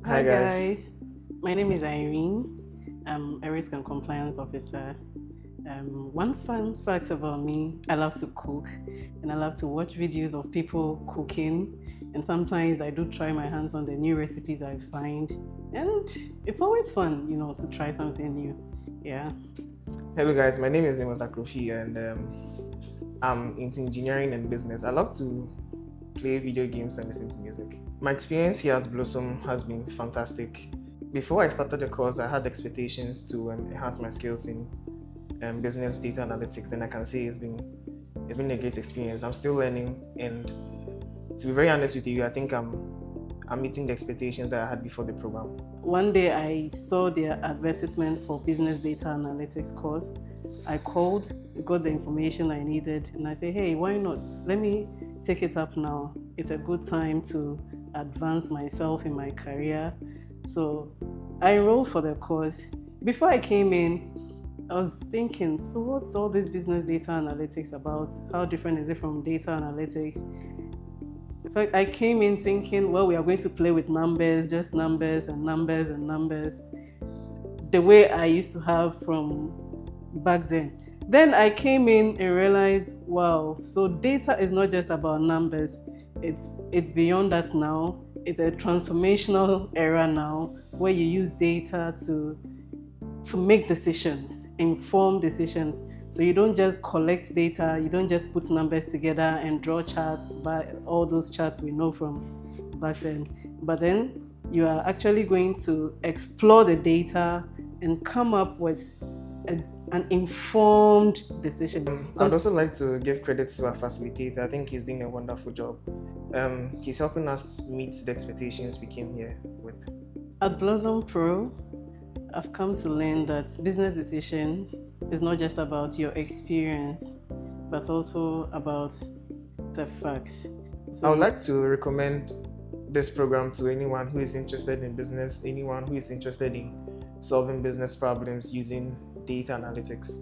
Hi Hi guys, guys, my name is Irene. I'm a risk and compliance officer. One fun fact about me, I love to cook and I love to watch videos of people cooking. And sometimes I do try my hands on the new recipes I find. And it's always fun, to try something new. Yeah. hello guys. My name is Amos and I'm into engineering and business. I love to play video games and listen to music. My experience here at Blossom has been fantastic. Before I started the course, I had expectations to enhance my skills in business data analytics, and I can say it's been a great experience. I'm still learning, and to be very honest with you, I think I'm meeting the expectations that I had before the program. One day I saw their advertisement for business data analytics course. I called, got the information I needed, and I said, hey, why not? Let me take it up now. It's a good time to advance myself in my career. So I enrolled for the course. Before I came in, I was thinking, so what's all this business data analytics about? How different is it from data analytics? In fact, I came in thinking, well, we are going to play with numbers, just numbers and numbers and numbers, the way I used to have from back then. Then I came in and realized, wow, so data is not just about numbers. It's beyond that now. It's a transformational era now where you use data to make decisions, inform decisions. So you don't just collect data, you don't just put numbers together and draw charts by all those charts we know from back then. But then you are actually going to explore the data and come up with an informed decision. I'd also like to give credit to our facilitator. I think he's doing a wonderful job. He's helping us meet the expectations we came here with. At Blossom Pro, I've come to learn that business decisions is not just about your experience, but also about the facts. I would like to recommend this program to anyone who is interested in business, anyone who is interested in solving business problems using data analytics.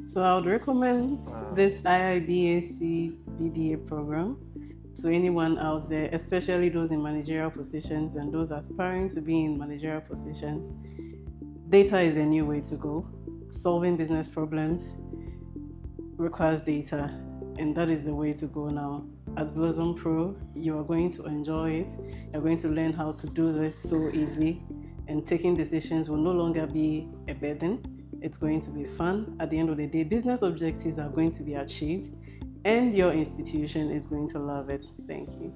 So I would recommend this IIBAC BDA program to anyone out there, especially those in managerial positions and those aspiring to be in managerial positions. Data is a new way to go. Solving business problems requires data, and that is the way to go now. At Blossom Pro, you are going to enjoy it. You're going to learn how to do this so easily, and taking decisions will no longer be a burden. It's going to be fun. At the end of the day, business objectives are going to be achieved, and your institution is going to love it. Thank you.